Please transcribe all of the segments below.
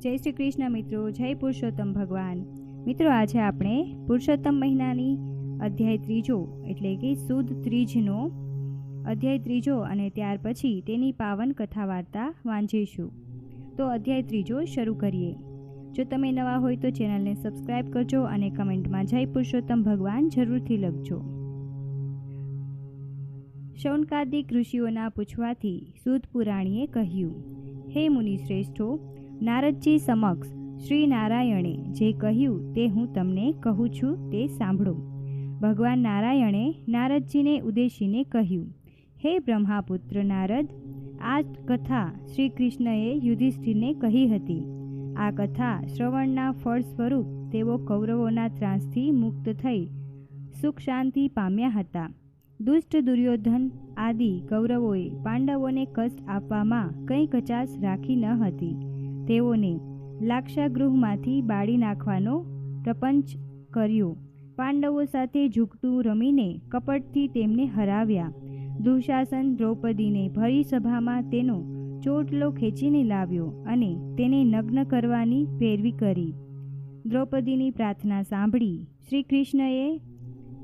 જય શ્રી કૃષ્ણ મિત્રો, જય પુરુષોત્તમ ભગવાન. મિત્રો, આજે આપણે પુરુષોત્તમ મહિનાની અધ્યાય ત્રીજો એટલે કે સુદ ત્રીજનો અધ્યાય ત્રીજો અને ત્યાર પછી તેની પાવન કથા વાર્તા વાંચીશું. તો અધ્યાય ત્રીજો શરૂ કરીએ. જો તમે નવા હોય તો ચેનલને સબસ્ક્રાઈબ કરજો અને કમેન્ટમાં જય પુરુષોત્તમ ભગવાન જરૂરથી લખજો. શૌનકાદિક ઋષિઓના પૂછવાથી સૂત પુરાણીએ કહ્યું, હે મુનિશ્રેષ્ઠો, નારદજી સમક્ષ શ્રી નારાયણે જે કહ્યું તે હું તમને કહું છું તે સાંભળો. ભગવાન નારાયણે નારદજીને ઉદ્દેશીને કહ્યું, હે બ્રહ્માપુત્ર નારદ, આ કથા શ્રી કૃષ્ણએ યુધિષ્ઠિરને કહી હતી. આ કથા શ્રવણના ફળ સ્વરૂપ તેઓ કૌરવોના ત્રાસથી મુક્ત થઈ સુખ શાંતિ પામ્યા હતા. દુષ્ટ દુર્યોધન આદિ કૌરવોએ પાંડવોને કષ્ટ આપવામાં કંઈ કચાશ રાખી ન હતી. તેઓને લાક્ષાગૃહમાંથી બાળી નાખવાનો પ્રપંચ કર્યો. પાંડવો સાથે ઝૂકટું રમીને કપટથી તેમને હરાવ્યા. દુશાસન દ્રૌપદીને ભરી સભામાં તેનો ચોટલો ખેંચીને લાવ્યો અને તેને નગ્ન કરવાની પેરવી કરી. દ્રૌપદીની પ્રાર્થના સાંભળી શ્રી કૃષ્ણએ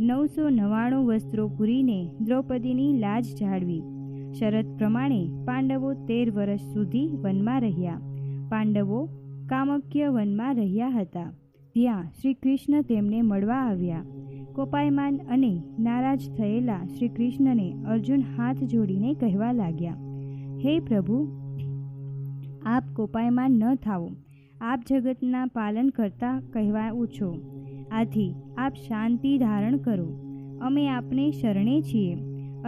999 વસ્ત્રો પૂરીને દ્રૌપદીની લાજ જાળવી. શરત પ્રમાણે પાંડવો 13 વર્ષ સુધી વનમાં રહ્યા. પાંડવો કામક્ય વનમાં રહ્યા હતા. ત્યાં શ્રી કૃષ્ણ તેમને મળવા આવ્યા. કોપાયમાન અને નારાજ થયેલા શ્રી કૃષ્ણને અર્જુન હાથ જોડીને કહેવા લાગ્યા, હે પ્રભુ, આપ કોપાયમાન ન થાઓ. આપ જગતના પાલન કરતા કહેવાઓ છો. આથી આપ શાંતિ ધારણ કરો. અમે આપને શરણે છીએ.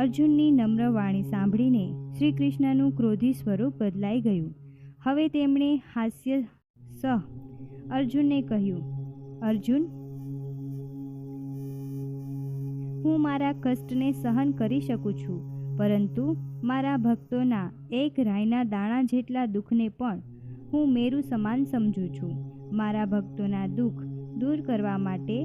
અર્જુનની નમ્ર વાણી સાંભળીને શ્રી કૃષ્ણનું ક્રોધી સ્વરૂપ બદલાઈ ગયું. હવે તેમણે હાસ્ય સહ અર્જુનને કહ્યું, અર્જુન, હું મારા કષ્ટને સહન કરી શકું છું, પરંતુ મારા ભક્તોના એક રાઈના દાણા જેટલા દુઃખને પણ હું મેરુ સમાન સમજું છું. મારા ભક્તોના દુઃખ દૂર કરવા માટે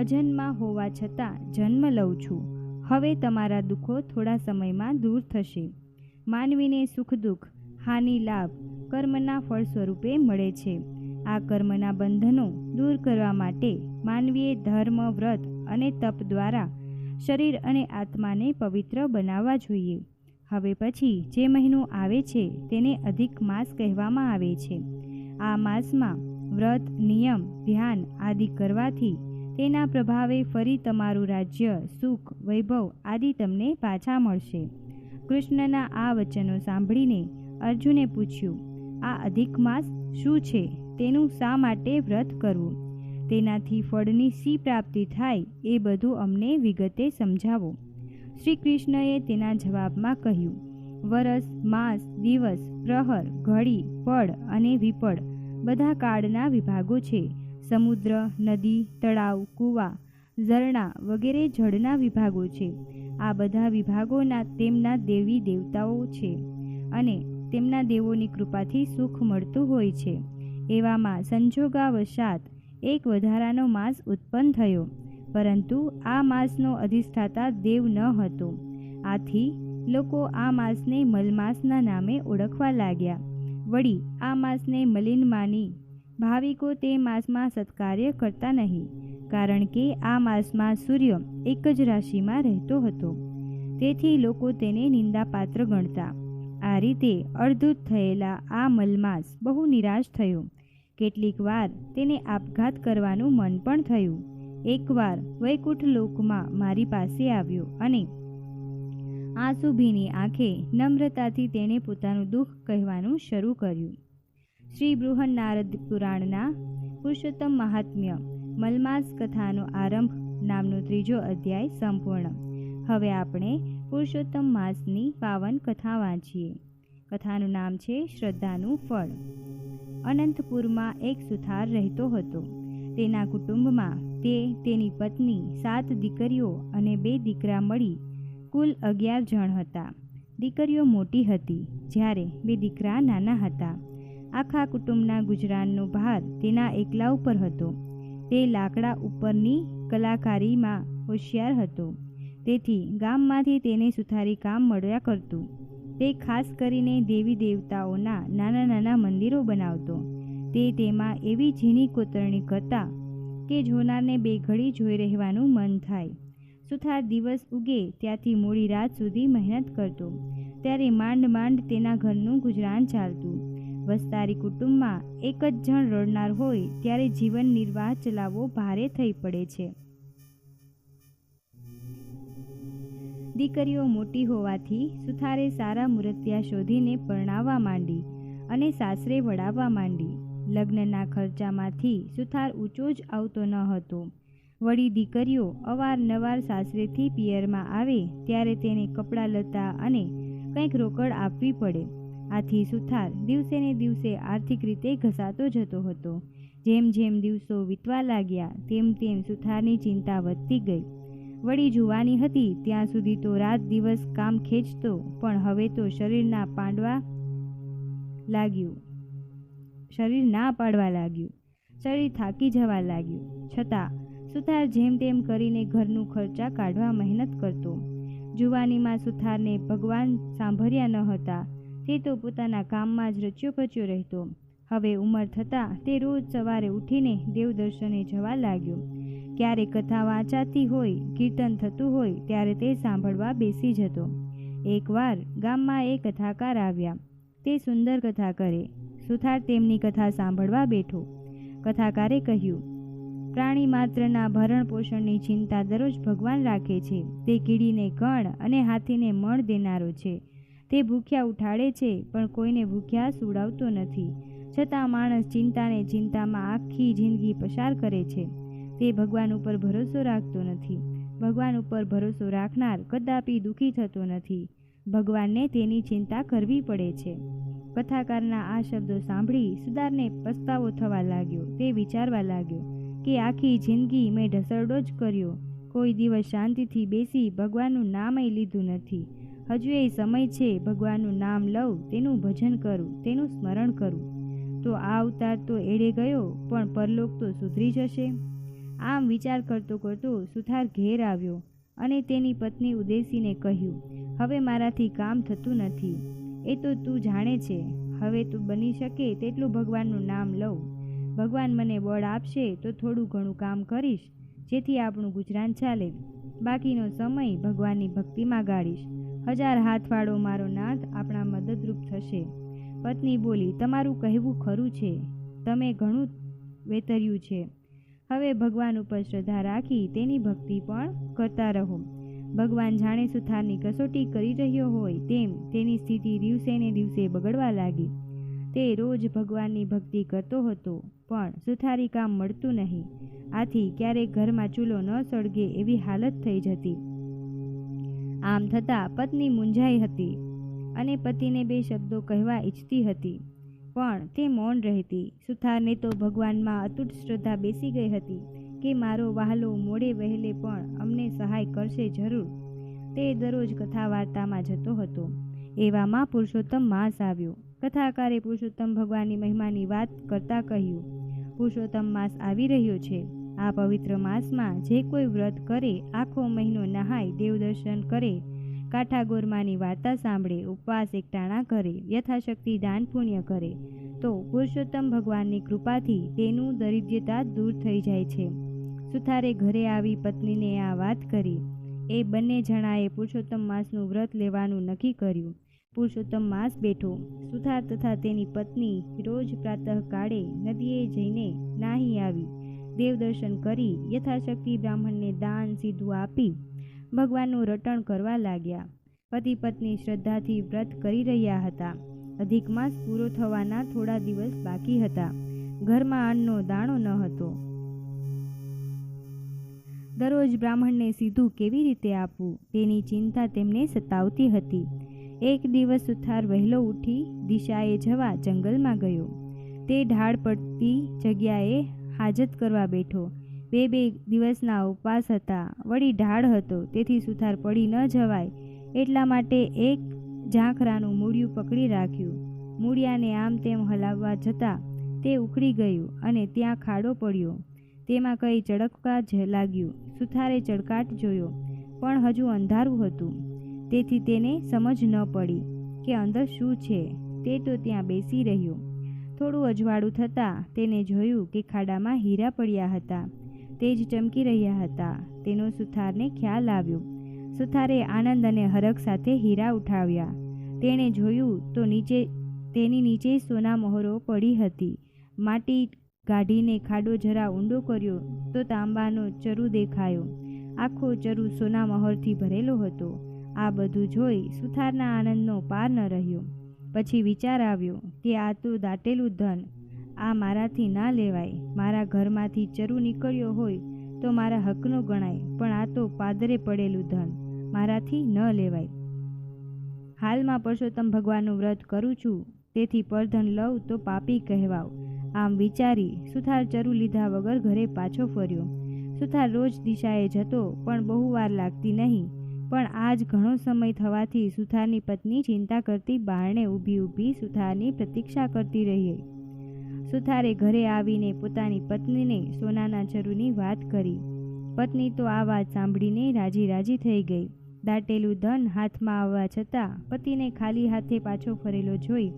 અજન્મા હોવા છતાં જન્મ લઉં છું. હવે તમારા દુઃખો થોડા સમયમાં દૂર થશે. માનવીને સુખ દુઃખ હાનિ લાભ કર્મના ફળ સ્વરૂપે મળે છે. આ કર્મના બંધનો દૂર કરવા માટે માનવીએ ધર્મ, વ્રત અને તપ દ્વારા શરીર અને આત્માને પવિત્ર બનાવવા જોઈએ. હવે પછી જે મહિનો આવે છે તેને અધિક માસ કહેવામાં આવે છે. આ માસમાં વ્રત, નિયમ, ધ્યાન આદિ કરવાથી તેના પ્રભાવે ફરી તમારું રાજ્ય, સુખ, વૈભવ આદિ તમને પાછા મળશે. કૃષ્ણના આ વચનો સાંભળીને અર્જુને પૂછ્યું, આ અધિક માસ શું છે? તેનું શા માટે વ્રત કરવું? તેનાથી ફળની શી પ્રાપ્તિ થાય એ બધું અમને વિગતે સમજાવો. શ્રી કૃષ્ણએ તેના જવાબમાં કહ્યું, વરસ, માસ, દિવસ, પ્રહર, ઘડી, પળ અને વિપળ બધા કાળના વિભાગો છે. સમુદ્ર, નદી, તળાવ, કૂવા, ઝરણા વગેરે જળના વિભાગો છે. આ બધા વિભાગોના તેમના દેવી દેવતાઓ છે અને તેમના દેવોની કૃપાથી સુખ મળતું હોય છે. એવામાં સંજોગાવશાત એક વધારાનો માસ ઉત્પન્ન થયો, પરંતુ આ માસનો અધિષ્ઠાતા દેવ ન હતો. આથી લોકો આ માસને મલમાસના નામે ઓળખવા લાગ્યા. વળી આ માસને મલિન માની ભાવિકો તે માસમાં સત્કાર્ય કરતા નહીં, કારણ કે આ માસમાં સૂર્ય એક જ રાશિમાં રહેતો હતો. તેથી લોકો તેને નિંદાપાત્ર ગણતા. આ રીતે અડધૂત થયેલા આ મલમાસ બહુ નિરાશ થયો. કેટલીક વાર તેને આપઘાત કરવાનું મન પણ થયું. એકવાર વૈકુંઠ લોકમાં મારી પાસે આવ્યો અને આંસુભીની આંખે નમ્રતાથી તેણે પોતાનું દુઃખ કહેવાનું શરૂ કર્યું. શ્રી બૃહન્નારદ પુરાણના પુરુષોત્તમ મહાત્મ્ય મલમાસ કથાનો આરંભ નામનો ત્રીજો અધ્યાય સંપૂર્ણ. હવે આપણે પુરુષોત્તમ માસની પાવન કથા વાંચીએ. કથાનું નામ છે શ્રદ્ધાનું ફળ. અનંતપુરમાં એક સુથાર રહેતો હતો. તેના કુટુંબમાં તેની પત્ની, 7 દીકરીઓ અને 2 દીકરા મળી કુલ 11 જણ હતા. દીકરીઓ મોટી હતી જ્યારે 2 દીકરા નાના હતા. આખા કુટુંબના ગુજરાનનો ભાર તેના એકલા ઉપર હતો. તે લાકડા ઉપરની કલાકારીમાં હોશિયાર હતો. તેથી ગામમાંથી તેને સુથારી કામ મળ્યા કરતું. તે ખાસ કરીને દેવી દેવતાઓના નાના નાના મંદિરો બનાવતો. તે તેમાં એવી ઝીણી કોતરણી કરતા કે જોનારને બે ઘડી જોઈ રહેવાનું મન થાય. સુથાર દિવસ ઉગે ત્યાંથી મોડી રાત સુધી મહેનત કરતો, ત્યારે માંડ માંડ તેના ઘરનું ગુજરાન ચાલતું. વસ્તારી કુટુંબમાં એક જ જણ રડનાર હોય ત્યારે જીવન નિર્વાહ ચલાવવો ભારે થઈ પડે છે. દીકરીઓ મોટી હોવાથી સુથારે સારા મૂર્તિયા શોધીને પરણાવવા માંડી અને સાસરે વળાવવા માંડી. લગ્નના ખર્ચામાંથી સુથાર ઊંચો જ આવતો ન હતો. વળી દીકરીઓ અવારનવાર સાસરેથી પિયરમાં આવે ત્યારે તેને કપડાં લત્તા અને કંઈક રોકડ આપવી પડે. આથી સુથાર દિવસે ને દિવસે આર્થિક રીતે ઘસાતો જતો હતો. જેમ જેમ દિવસો વીતવા લાગ્યા તેમ તેમ સુથારની ચિંતા વધતી ગઈ. વળી જુવાની હતી ત્યાં સુધી તો રાત દિવસ કામ ખેંચતો, પણ હવે તો શરીર ના પાડવા લાગ્યું. શરીર થાકી જવા લાગ્યું. છતાં સુથાર જેમ તેમ કરીને ઘરનું ખર્ચા કાઢવા મહેનત કરતો. જુવાનીમાં સુથારને ભગવાન સાંભળ્યા ન હતા. તે તો પોતાના કામમાં જ રચ્યો પચ્યો રહેતો. હવે ઉંમર થતાં તે રોજ સવારે ઉઠીને દેવદર્શને જવા લાગ્યો. ક્યારે કથા વાંચાતી હોય, કીર્તન થતું હોય ત્યારે તે સાંભળવા બેસી જતો. એકવાર ગામમાં એક કથાકાર આવ્યા. તે સુંદર કથા કરે. સુથાર તેમની કથા સાંભળવા બેઠો. કથાકારે કહ્યું, પ્રાણી માત્રના ભરણ પોષણની ચિંતા દરરોજ ભગવાન રાખે છે. તે કીડીને કણ અને હાથીને મણ દેનારો છે. તે ભૂખ્યા ઉઠાડે છે પણ કોઈને ભૂખ્યા સુવડાવતો નથી. છતાં માણસ ચિંતાને ચિંતામાં આખી જિંદગી પસાર કરે છે. તે ભગવાન ઉપર ભરોસો રાખતો નથી. ભગવાન ઉપર ભરોસો રાખનાર કદાપી દુઃખી થતો નથી. ભગવાનને તેની ચિંતા કરવી પડે છે. કથાકારના આ શબ્દો સાંભળી સુથારને પસ્તાવો થવા લાગ્યો. તે વિચારવા લાગ્યો કે આખી જિંદગી મેં ઢસરડો જ કર્યો. કોઈ દિવસ શાંતિથી બેસી ભગવાનનું નામય લીધું નથી. હજુ એ સમય છે ભગવાનનું નામ લઉં, તેનું ભજન કરું, તેનું સ્મરણ કરું. તો આ અવતાર તો એળે ગયો, પણ પરલોક તો સુધરી જશે. આમ વિચાર કરતો કરતો સુથાર ઘેર આવ્યો અને તેની પત્ની ઉદેસીને કહ્યું, હવે મારાથી કામ થતું નથી. એ તો તું જાણે છે. હવે તું બની શકે તેટલું ભગવાનનું નામ લઉં. ભગવાન મને બળ આપશે તો થોડું ઘણું કામ કરીશ, જેથી આપણું ગુજરાન ચાલે. બાકીનો સમય ભગવાનની ભક્તિમાં ગાળીશ. 1000 હાથવાળો મારો નાથ આપણા મદદરૂપ થશે. પત્ની બોલી, તમારું કહેવું ખરું છે. તમે ઘણું વેતર્યું છે. હવે ભગવાન ઉપર શ્રદ્ધા રાખી તેની ભક્તિ પણ કરતા રહો. ભગવાન જાણે સુથારની કસોટી કરી રહ્યો હોય તેમ તેની સ્થિતિ દિવસે ને દિવસે બગડવા લાગી. તે રોજ ભગવાનની ભક્તિ કરતો હતો, પણ સુથારી કામ મળતું નહીં. આથી ક્યારેક ઘરમાં ચૂલો ન સળગે એવી હાલત થઈ જતી. આમ થતાં પત્ની મૂંઝાઈ હતી અને પતિને 2 શબ્દો કહેવા ઈચ્છતી હતી, પણ તે મૌન રહેતી. સુથારને તો ભગવાનમાં અતૂટ શ્રદ્ધા બેસી ગઈ હતી કે મારો વહાલો મોડે વહેલે પણ અમને સહાય કરશે જરૂર. તે દરરોજ કથા વાર્તામાં જતો હતો. એવામાં પુરુષોત્તમ માસ આવ્યો. કથાકારે પુરુષોત્તમ ભગવાનની મહિમાની વાત કરતા કહ્યું, પુરુષોત્તમ માસ આવી રહ્યો છે. આ પવિત્ર માસમાં જે કોઈ વ્રત કરે, આખો મહિનો નહાય, દેવદર્શન કરે, કાઠાગોરમાની વાર્તા સાંભળે, ઉપવાસ એકટાણા કરે, યથાશક્તિ દાન પુણ્ય કરે, તો પુરુષોત્તમ ભગવાનની કૃપાથી તેનું દરિદ્રતા દૂર થઈ જાય છે. સુથારે ઘરે આવી પત્નીને આ વાત કરી. એ બંને જણાએ પુરુષોત્તમ માસનું વ્રત લેવાનું નક્કી કર્યું. પુરુષોત્તમ માસ બેઠો. સુથાર તથા તેની પત્ની રોજ પ્રાતઃકાળે નદીએ જઈને નાહી આવી, દેવદર્શન કરી, યથાશક્તિ બ્રાહ્મણને દાન સીધું આપી ભગવાનનું રટણ કરવા લાગ્યા. પતિ પત્ની શ્રદ્ધાથી વ્રત કરી રહ્યા હતા. અધિક માસ પૂરો થવાના થોડા દિવસ બાકી હતા. ઘરમાં અન્નનો દાણો ન હતો. દરરોજ બ્રાહ્મણને સીધું કેવી રીતે આપવું તેની ચિંતા તેમને સતાવતી હતી. એક દિવસ સુથાર વહેલો ઉઠી દિશાએ જવા જંગલમાં ગયો. તે ઢાળ પડતી જગ્યાએ હાજત કરવા બેઠો. 2 દિવસના ઉપવાસ હતા. વળી ઢાળ હતો, તેથી સુથાર પડી ન જવાય એટલા માટે એક ઝાંખરાનું મૂળિયું પકડી રાખ્યું. મૂળિયાને આમ તેમ હલાવવા જતાં તે ઉખડી ગયું અને ત્યાં ખાડો પડ્યો. તેમાં કંઈ ચળકવા જ લાગ્યું. સુથારે ચળકાટ જોયો, પણ હજુ અંધારું હતું, તેથી તેને સમજ ન પડી કે અંદર શું છે. તે તો ત્યાં બેસી રહ્યો. થોડું અજવાળું થતાં તેને જોયું કે ખાડામાં હીરા પડ્યા હતા. તે જ ચમકી રહ્યા હતા. તેનો સુથારને ખ્યાલ આવ્યો. સુથારે આનંદ અને હરખ સાથે હીરા ઉઠાવ્યા. તેણે જોયું તો તેની નીચે સોના મહોરો પડી હતી. માટી કાઢીને ખાડો જરા ઊંડો કર્યો તો તાંબાનો ચરુ દેખાયો. આખો ચરુ સોના મહોરથી ભરેલો હતો. આ બધું જોઈ સુથારના આનંદનો પાર ન રહ્યો. પછી વિચાર આવ્યો કે આ તો દાટેલું ધન, આ મારાથી ના લેવાય. મારા ઘરમાંથી ચરુ નીકળ્યો હોય તો મારા હકનો ગણાય, પણ આ તો પાદરે પડેલું ધન, મારાથી ન લેવાય. હાલમાં પરસોત્તમ ભગવાનનું વ્રત કરું છું, તેથી પરધન લઉં તો પાપી કહેવાવ. આમ વિચારી સુથાર ચરુ લીધા વગર ઘરે પાછો ફર્યો. સુથાર રોજ દિશાએ જતો, પણ બહુ વાર લાગતી નહીં. પણ આજ ઘણો સમય થવાથી સુથારની પત્ની ચિંતા કરતી બારણે ઊભી સુથારની પ્રતીક્ષા કરતી રહી. સુથારે ઘરે આવીને પોતાની પત્નીને સોનાના ચરુની વાત કરી. પત્ની તો આ વાત સાંભળીને રાજી થઈ ગઈ. દાટેલું ધન હાથમાં આવવા છતાં પતિને ખાલી હાથે પાછો ફરેલો જોઈ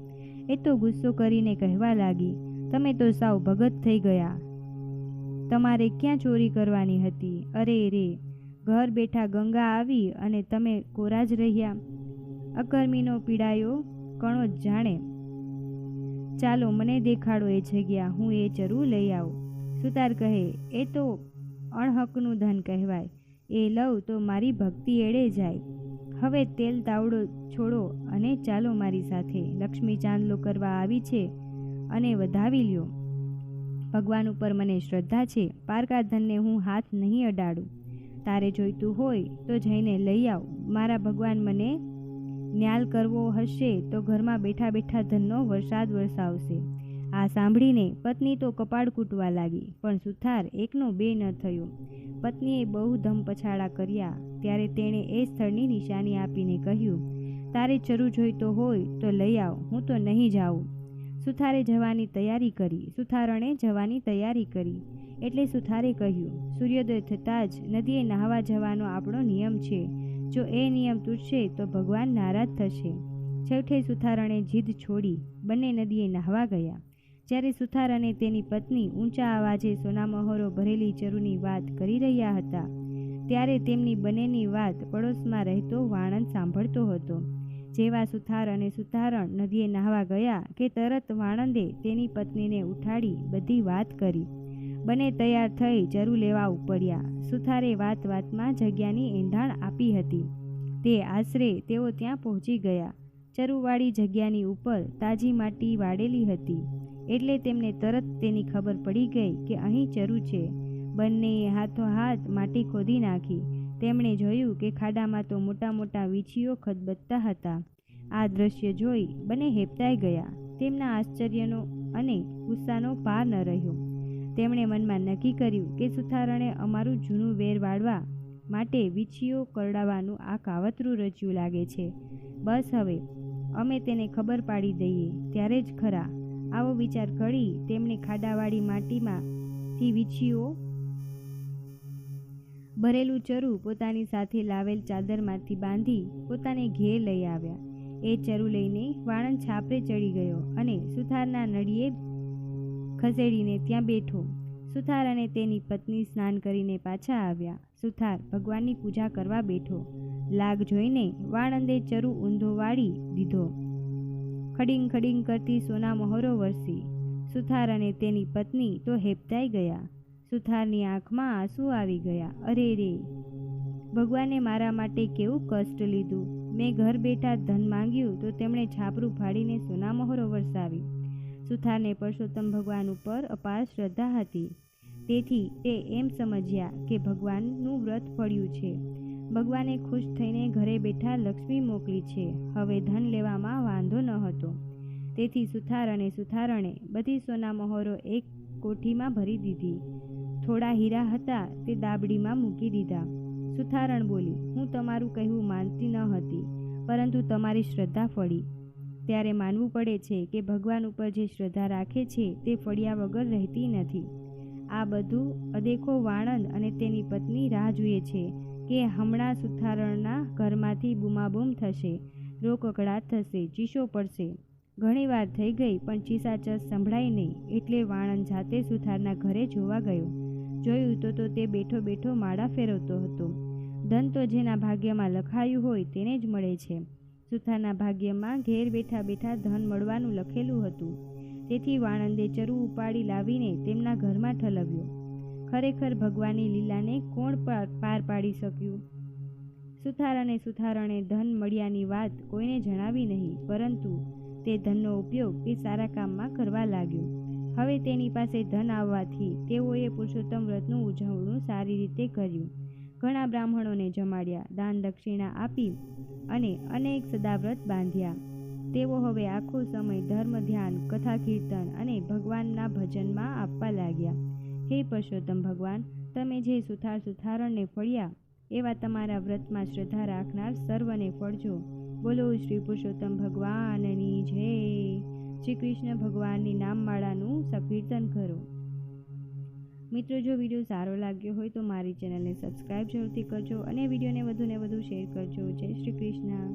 એ તો ગુસ્સો કરીને કહેવા લાગી, તમે તો સાવ ભગત થઈ ગયા. તમારે ક્યાં ચોરી કરવાની હતી? અરે રે, ઘર બેઠા ગંગા આવી અને તમે કોરા જ રહ્યા. અકર્મીનો પીડાયો કણો જ જાણે. ચાલો મને દેખાડો એ જગ્યા, હું એ ચરુ લઈ આવું. સુતાર કહે, એ તો અણહકનું ધન કહેવાય. એ લઉં તો મારી ભક્તિ એળે જાય. હવે તેલ તાવડો છોડો અને ચાલો મારી સાથે. લક્ષ્મી ચાંદલો કરવા આવી છે અને વધાવી લ્યો. ભગવાન ઉપર મને શ્રદ્ધા છે. પારકા ધનને હું હાથ નહીં અડાડું. તારે જોઈતું હોય તો જઈને લઈ આવ. મારા ભગવાન મને ન્યાલ કરવો હશે તો ઘરમાં બેઠા બેઠા ધનનો વરસાદ વરસાવશે. આ સાંભળીને પત્ની તો કપાળ કૂટવા લાગી, પણ સુથાર એકનો બે ન થયો. પત્નીએ બહુ ધમ પછાડા કર્યા. ત્યારે તેણે એ સ્થળની નિશાની આપીને કહ્યું, તારે ચરુ જોઈતો હોય તો લઈ આવ, હું તો નહીં જાઉં. સુથારે જવાની તૈયારી કરી. સુથારણે જવાની તૈયારી કરી એટલે સુથારે કહ્યું, સૂર્યોદય થતાં જ નદીએ નહાવા જવાનો આપણો નિયમ છે. જો એ નિયમ તૂટશે તો ભગવાન નારાજ થશે. છેવટે સુથારણે જીદ છોડી બંને નદીએ નહાવા ગયા. જ્યારે સુથાર અને તેની પત્ની ઊંચા અવાજે સોના મહોરો ભરેલી ચરુની વાત કરી રહ્યા હતા, ત્યારે તેમની બંનેની વાત પડોશમાં રહેતો વાણંદ સાંભળતો હતો. જેવા સુથાર અને સુથારણ નદીએ નહાવા ગયા કે તરત વાણંદે તેની પત્નીને ઉઠાડી બધી વાત કરી. બંને તૈયાર થઈ ચરુ લેવા ઉપડ્યા. સુથારે વાતમાં જગ્યાની એંધાણ આપી હતી. તે આશરે તેઓ ત્યાં પહોંચી ગયા. ચરુવાળી જગ્યાની ઉપર તાજી માટી વાળેલી હતી એટલે તેમને તરત તેની ખબર પડી ગઈ કે અહીં ચરુ છે. બંનેએ હાથોહાથ માટી ખોદી નાખી. તેમણે જોયું કે ખાડામાં તો મોટા મોટા વીંછીઓ ખદબદતા હતા. આ દ્રશ્ય જોઈ બંને હેબતાઈ ગયા. તેમના આશ્ચર્યનો અને ગુસ્સાનો પાર ન રહ્યો. તેમણે મનમાં નક્કી કર્યું કે સુથારણે અમારું જૂનું વેર વાળવા માટે વીંછીઓ કરડાવવાનું આ કાવતરું રચ્યું લાગે છે. બસ હવે અમે તેને ખબર પાડી દઈએ ત્યારે જ ખરા. આવો વિચાર કરી તેમણે ખાડાવાળી માટીમાંથી વીંછીઓ ભરેલું ચરુ પોતાની સાથે લાવેલ ચાદરમાંથી બાંધી પોતાને ઘેર લઈ આવ્યા. એ ચરુ લઈને વાણંદ છાપરે ચડી ગયો અને સુથારના નળીએ ખસેડીને ત્યાં બેઠો. સુથાર અને તેની પત્ની સ્નાન કરીને પાછા આવ્યા. સુથાર ભગવાનની પૂજા કરવા બેઠો. લાગ જોઈને વાણંદે ચરુ ઊંધો વાળી દીધો. ખડીંગ ખડીંગ કરતી સોના મહોરો વરસી. સુથાર અને તેની પત્ની તો હેબતાઈ ગયા. સુથારની આંખમાં આંસુ આવી ગયા. અરે રે, ભગવાને મારા માટે કેવું કષ્ટ લીધું. મેં ઘર બેઠા ધન માંગ્યું તો તેમણે છાપરું ફાડીને સોના મહોરો વરસાવી. સુથારને પરસોત્તમ ભગવાન ઉપર અપાર શ્રદ્ધા હતી. તેથી તે એમ સમજ્યા કે ભગવાનનું વ્રત ફળ્યું છે. ભગવાને ખુશ થઈને ઘરે બેઠા લક્ષ્મી મોકલી છે. હવે ધન લેવામાં વાંધો ન હતો. તેથી સુથાર અને સુથારણે બધી સોના મહોરો એક કોઠીમાં ભરી દીધી. થોડા હીરા હતા તે દાબડીમાં મૂકી દીધા. સુથારણ બોલી, હું તમારું કહેવું માનતી ન હતી, પરંતુ તમારી શ્રદ્ધા ફળી. ત્યારે માનવું પડે છે કે ભગવાન ઉપર જે શ્રદ્ધા રાખે છે તે ફળ્યા વગર રહેતી નથી. આ બધું અદેખો વાણંદ અને તેની પત્ની રાહ જુએ છે કે હમણાં સુથારણના ઘરમાંથી બૂમાબૂમ થશે, રોકકડાટ થશે, ચીસો પડશે. ઘણીવાર થઈ ગઈ પણ ચીસાચસ સંભળાઈ નહીં, એટલે વાણંદ જાતે સુથારના ઘરે જોવા ગયો. જોયું તો તે બેઠો બેઠો માળા ફેરવતો હતો. ધન તો જેના ભાગ્યમાં લખાયું હોય તેને જ મળે છે. સુથારના ભાગ્યમાં ઘેર બેઠા બેઠા ધન મળવાનું લખેલું હતું. તેથી વાણંદે ચરુ ઉપાડી લાવીને તેમના ઘરમાં ઠલવ્યો. ખરેખર ભગવાનની લીલાને કોણ પાર પાડી શક્યું? સુથાર અને સુથારણે ધન મળ્યાની વાત કોઈને જણાવી નહીં, પરંતુ તે ધનનો ઉપયોગ તે સારા કામમાં કરવા લાગ્યો. હવે તેની પાસે ધન આવવાથી તેઓએ પુરુષોત્તમ વ્રતનું ઉજવણું સારી રીતે કર્યું. ઘણા બ્રાહ્મણોને જમાડ્યા, દાન દક્ષિણા આપી અને અનેક સદાવ્રત બાંધ્યા. તેઓ હવે આખો સમય ધર્મ ધ્યાન, કથા કીર્તન અને ભગવાનના ભજનમાં આપવા લાગ્યા. હે પુરુષોત્તમ ભગવાન, તમે જે સુથારણને ફળ્યા એવા તમારા વ્રતમાં શ્રદ્ધા રાખનાર સર્વને ફળજો. બોલો શ્રી પુરુષોત્તમ ભગવાનની જય. શ્રી કૃષ્ણ ભગવાનની નામમાળાનું સંકીર્તન કરો. મિત્રો, જો વિડીયો સારો લાગ્યો હોય તો મારી ચેનલને સબસ્ક્રાઈબ જરૂરથી કરજો અને વિડીયોને વધુને વધુ શેર કરજો. જય શ્રી કૃષ્ણ.